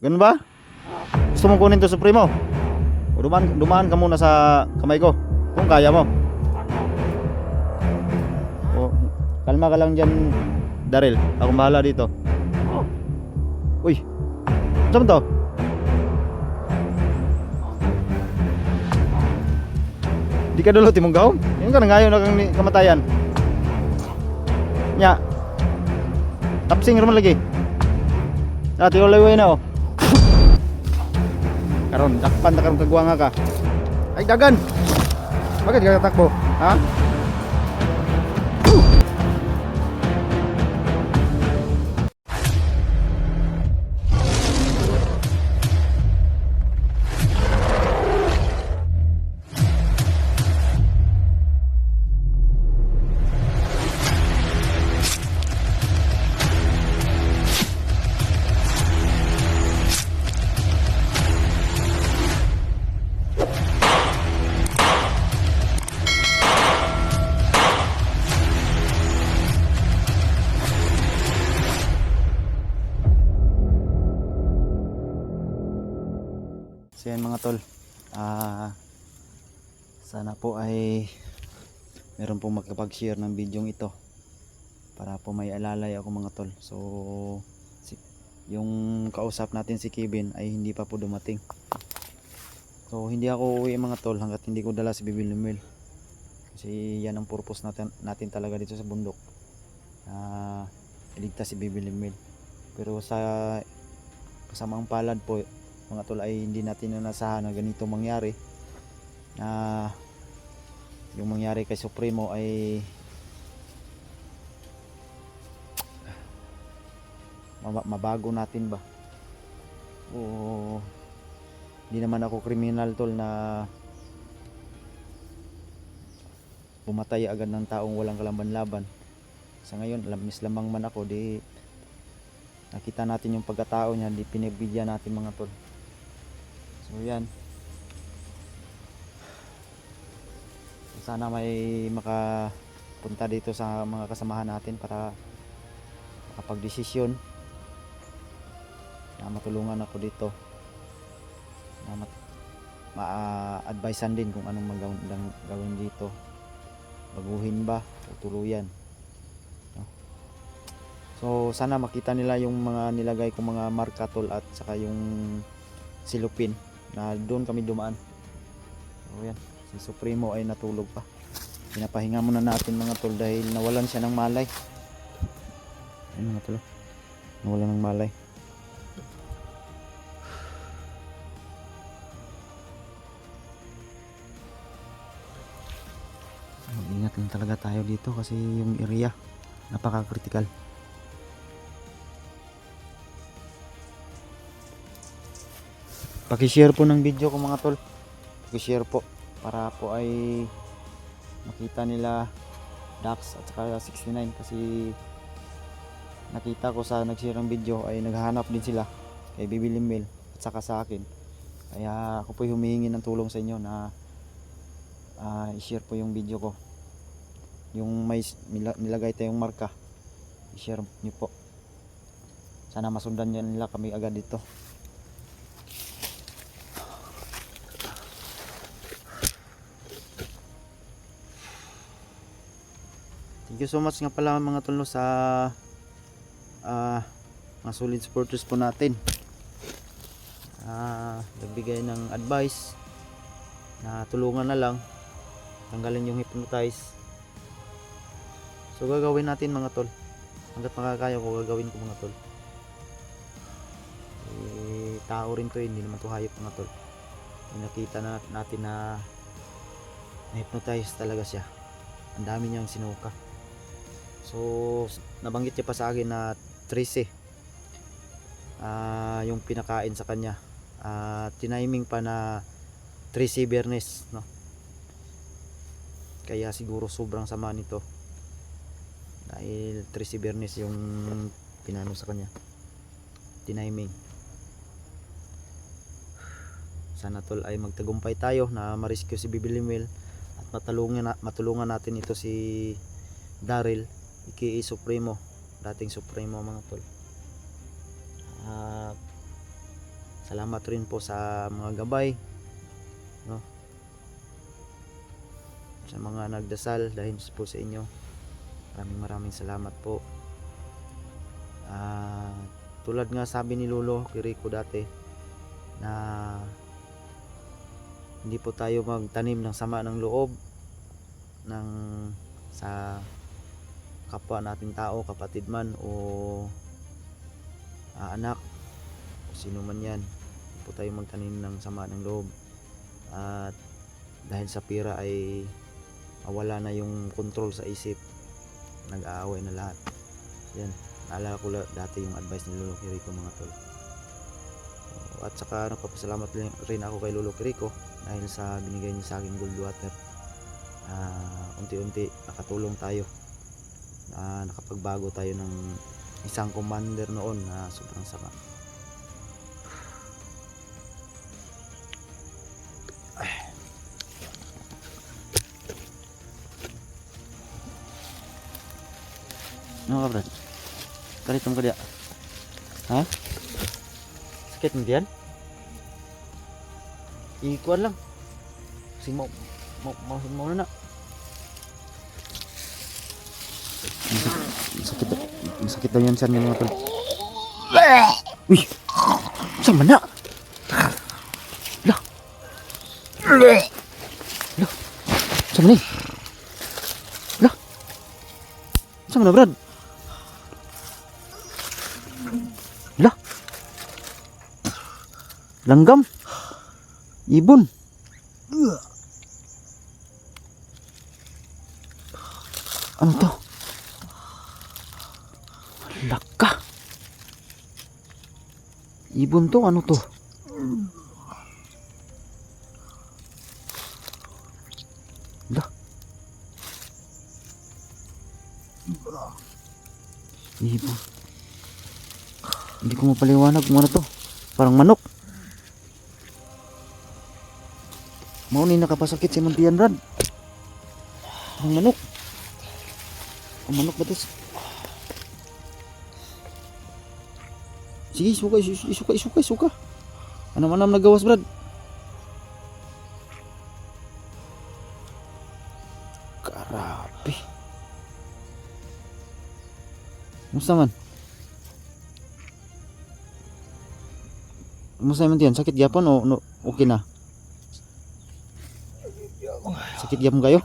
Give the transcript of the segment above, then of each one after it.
Ganun ba? Gusto mong kunin to Supremo? O dumaan ka muna sa kamay ko kung kaya mo. O, kalma ka lang dyan, Daryl. Ako bahala dito. Uy, saan to? Di ka dulo timong gahom? Yung ka na ngayon na kang kamatayan. Nya. Tapsing naman lagi. Dati ulay na oh. Karon, dakpan ta karon kagwanga ka. Ay dagan. Bakit ka takbo? Ha? So yan mga tol, sana po ay meron pong magkapag-share ng video ito para po may alalay ako mga tol. So yung kausap natin si Kevin ay hindi pa po dumating. So hindi ako uuwi mga tol hanggat hindi ko dala si Bibi Limil. Kasi yan ang purpose natin talaga dito sa bundok, iligtas si Bibi Limil. Pero sa kasamang palad po mga tol ay hindi natin inasahan na ganito mangyari, na yung mangyari kay Supremo ay mabago natin ba. O hindi naman ako kriminal tol na pumatay agad ng taong walang kalaban-laban. Sa ngayon alamis lamang man ako, di nakita natin yung pagkatao niya, di pinagbigyan natin mga tol. So yan, sana may makapunta dito sa mga kasamahan natin para makapag-desisyon na matulungan ako dito, na ma-advisean din kung anong gawin dito, baguhin ba o tuluyan, no? So sana makita nila yung mga nilagay kong mga marka tol, at saka yung silupin na doon kami dumaan. So yan, si Supremo ay natulog pa. Pinapahinga muna natin mga tol dahil nawalan siya ng malay. Ayun mga tol, nawalan ng malay. Mag-ingat lang talaga tayo dito kasi yung area napaka-critical. Paki-share po ng video ko mga tol. Paki-share po para po ay makita nila Dax at saka 69, kasi nakita ko sa nag-share ng video ay naghahanap din sila kay Bibi Limil at saka sa akin. Kaya ako po humihingi ng tulong sa inyo na i-share po yung video ko. Yung may nilagay tayong marka, i-share niyo po. Sana masundan nila kami agad dito. Thank you so much nga pala mga tol sa mga solid supporters po natin. Nagbigay ng advice na tulungan na lang tanggalin yung hypnotize. So gagawin natin mga tol, hanggat makakaya ko gagawin ko mga tol. Tao rin to, hindi naman to hayop mga tol. Nakita na natin na hypnotize talaga siya, ang dami niyang sinuka. So nabanggit niya pa sa akin na 13 yung pinakain sa kanya, tiniming pa na 13 Bernes, no? Kaya siguro sobrang sama nito dahil 13 Bernes yung pinano sa kanya, tiniming. Sana tol ay magtagumpay tayo na ma-rescue si Bibi Limil at matulungan natin ito si Daryl aka Supremo, dating Supremo mga tol. Salamat rin po sa mga gabay, no? Sa mga nagdasal dahil po sa inyo. Maraming salamat po. Tulad nga sabi ni Lolo Quirico dati na hindi po tayo magtanim ng sama ng loob ng sa kapwa nating tao, kapatid man o anak o sino man yan. Hindi po tayo magtanim ng sama ng loob, at dahil sa pira ay wala na yung control sa isip, nag-aaway na lahat. Yan, naalala ko dati yung advice ni Lolo Quirico, mga tol. At saka nagpapasalamat rin ako kay Lolo Quirico dahil sa binigay niya sa akin gold water. Unti-unti nakatulong tayo, nakapagbago tayo ng isang commander noon na sobrang sama. Ano ka, Brad? Kalitom ka diya. Ha? Sakit mo diyan? Ikuan lang. Kasi mau na. Sakit daw yan sa mga tol. Uy! Sama na! Lah! Lah! Sama ni! Lah! Sama na, Brad! Lah! Langgam! Ibon! Ano to? Laka! Ibon to? Ano to? Lah! Ibon. Hindi ko mapaliwanag kung ano to. Parang manok. Mau ni nakapasakit si Mantian, Brad. Parang manok. Ang manok ba to? Sige, isuka. Anam-anam nagawas, Brad. Karapi. Musta man? Musta man tiyan? Sakit gyapon o no, okay na? Sakit gyapon kayo?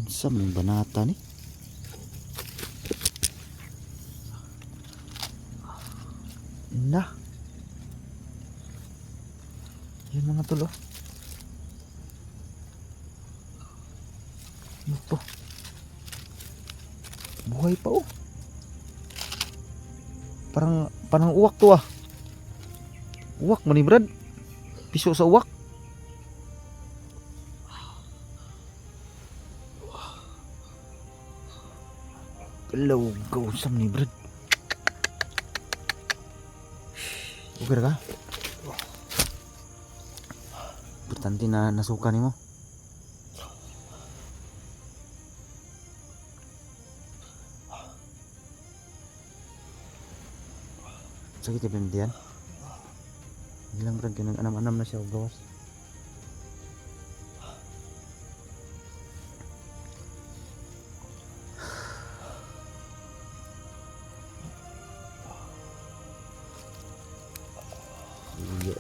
Sa may banata ni? Na. Yan mga tulo. Ano to? Buhay pa, oh. Parang uwak to, ah. Uwak mo ni, Brad. Piso sa uwak. Galawgaw sam ni, Brad. Okay ka? Importante na nasuka ni mo. Sakit ya pemdian. Hilang, Brad, kanang anam-anam na siya, gawas. Iya,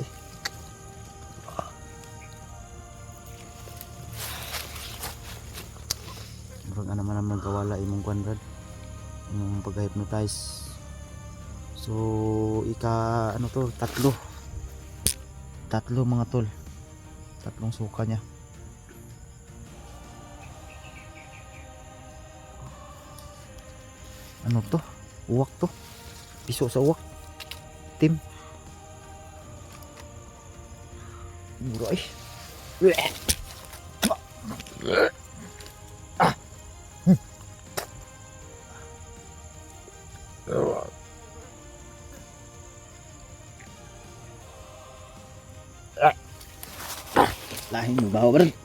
Brad, anam-anam nagkawala imong kwan, Brad. Imong pag-hypnotize. So ano to, tatlo mga tol, tatlong suka niya. Ano to, uwak to, piso sa uwak, tim. Buray. Lahin mo bawa, Brad.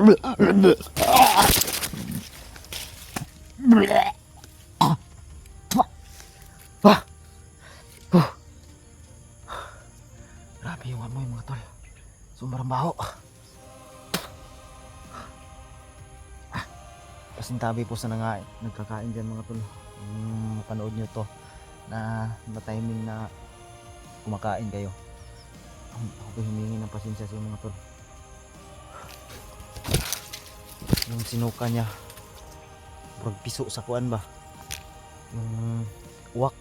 Ah! Grabe yung amoy mga tol. Sobrang baho. Pasintabi po sa nagkakain dyan mga tol. Mapanood nyo to na timing na kumakain kayo. Ako humingi ng pasensya sa mga tol. Yung sinuka niya, pag piso sa kuan ba? Yung uwak.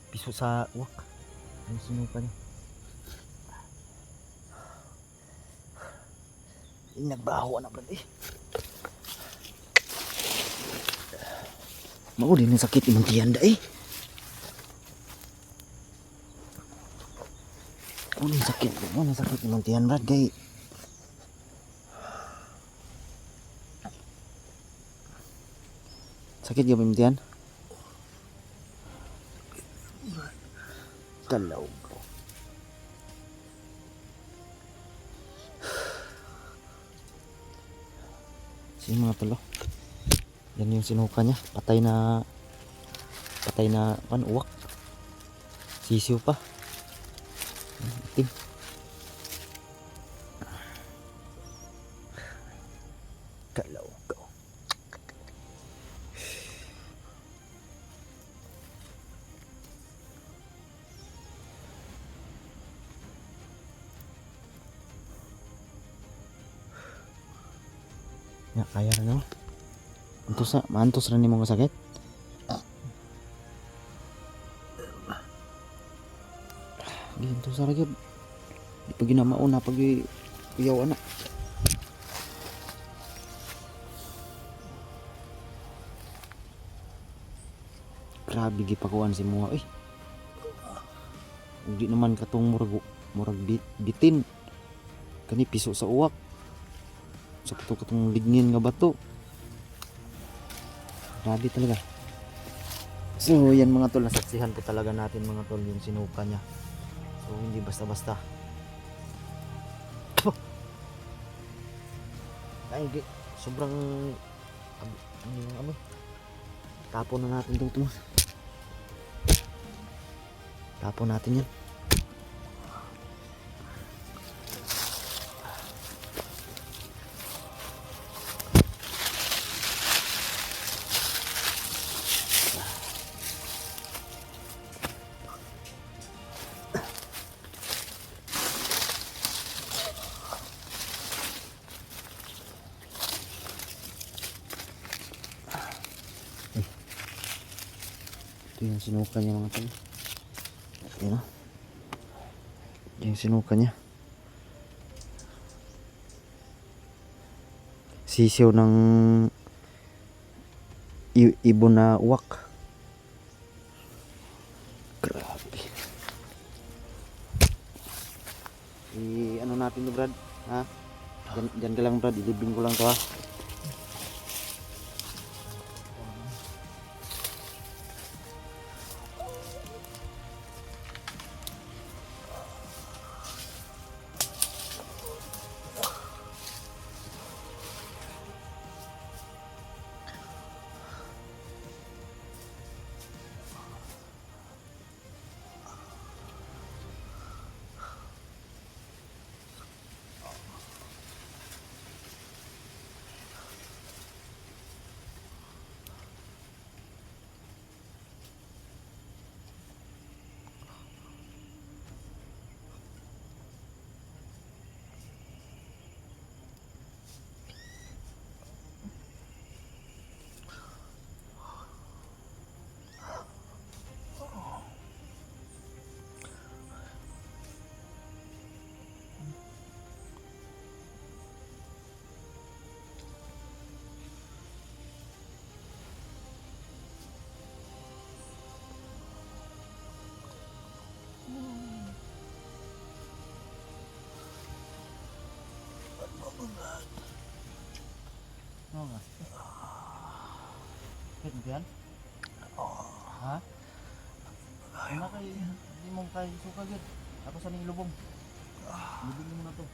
Piso sa uwak. Yung sinuka niya. Nagbaho na ba eh. Mau din ang sakit imong tiyan da eh. Mau sakit imong tiyan brad kay. Sakit gyud imong tiyan? Kalaw ko. Sige mga tolo. Yan yung sinuka niya. Patay na uwak. Sisiw pa. Itim. Kalaw ko. Ya, kaya na no. Mantos rin mo sakit. Ginto sa ragyod. Di pa ginamauna pag iyaw na. Grabe gipakuan si Muha eh. Hindi naman katong murag bitin. Kani piso sa uwak. Sa katong lignin nga bato. Grabe talaga. So yan mga tol, nasaksihan po talaga natin mga tol yung sinuka niya. So hindi basta-basta. Ay, sobrang tapon na natin itong tumas. Tapon natin yan. Ito yung sinuka niya mga tol. Ayan o. Yung sinuka niya. Sisiw ng ibon na uwak. Grabe. Ano natin to Brad? Ha? Diyan ka lang Brad. Ilibing ko lang to ha. Oo nga. Kahit mo yan? Ha? Ano kayo? Hindi mo kayo suka yun. Ako sa ning lubong. Bibigyan mo na to.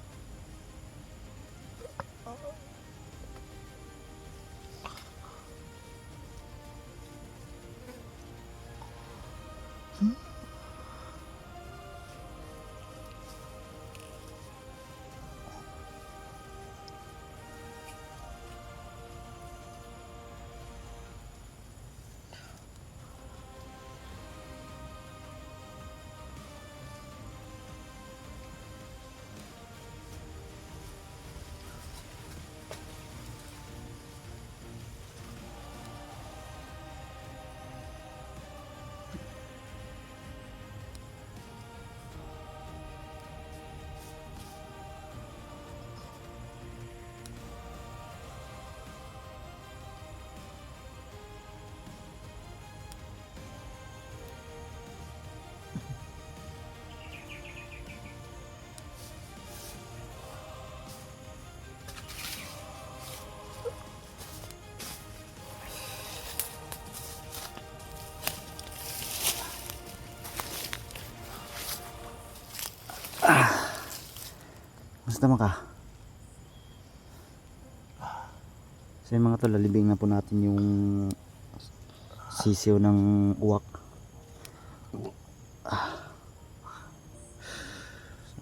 Basta maka. So yun mga tol, lalibing na po natin yung sisiw ng uwak.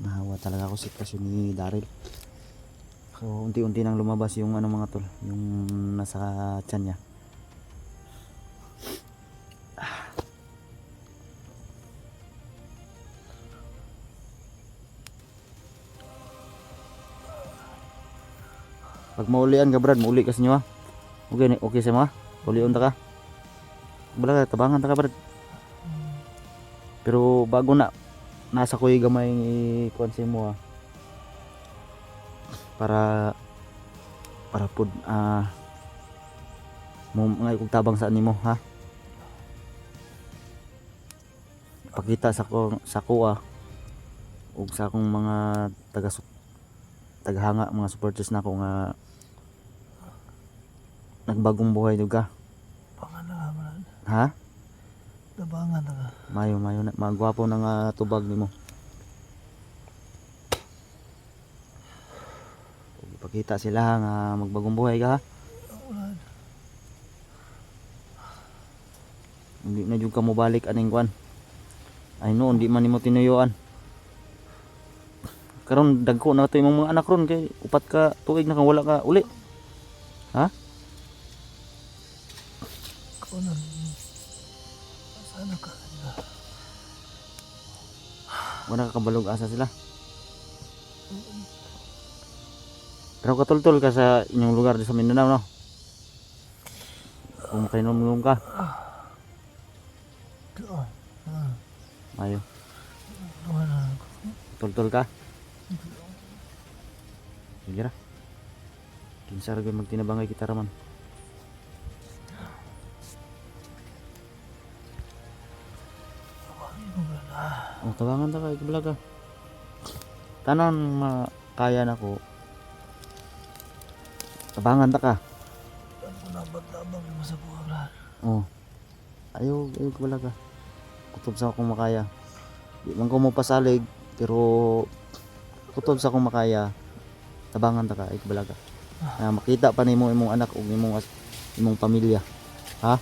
Nahawa talaga ako sa sitwasyon ni Daryl. So unti-unti nang lumabas yung ano mga tol, yung nasa tiyan niya. Pag maulian ka Brad, mauli ka sa inyo ha. Okay, okay sa mga? Ulion ta ka? Bala ka, tabangan ta ka Brad. Pero bago na, nasa kuy gamay i-konse mo ha. Para pud mo nga kung tabang sa nimo ha. Pakita sa kuha ug sa akong mga tagahanga, mga supporters nako nga nagbagong buhay duga. Pangan na nga, Brad. Ha? Tabangan na nga. Mayo na magwapo na nga tubag nimo. Ipakita sila nga magbagong buhay ka ha. Brad. Hindi na jud ka mo balik aning kwan. Ay no, hindi man nimo tinuyuan. Karon dagko na to imong mga anak ron kay upat ka tuig na kang wala ka uli. Ha? Ikaw na. Sana ka. Wala ka kabalog asa sila. Pero katultol ka sa inyong lugar di sa Mindanao no. Kung kainom ka. Doon. Ayo, Doon na ako. tultol ka. Sige ra. Kinsa ra gyud magtinabangay kita raman. Tawagin mo, Brad. Oh, tabangan ta kay kablaga. Tanan makaya nako. Tabangan ta ka. Ano ko na ba't-labang mo sa buha, Brad? Oh. Ayaw kablaga. Kutob sa akong makaya. Di man ko mo pasalig pero kutob sa akong makaya. Tabangan ta ka ay kablaga. Makita pa nimo imong anak ug imong pamilya. Ha?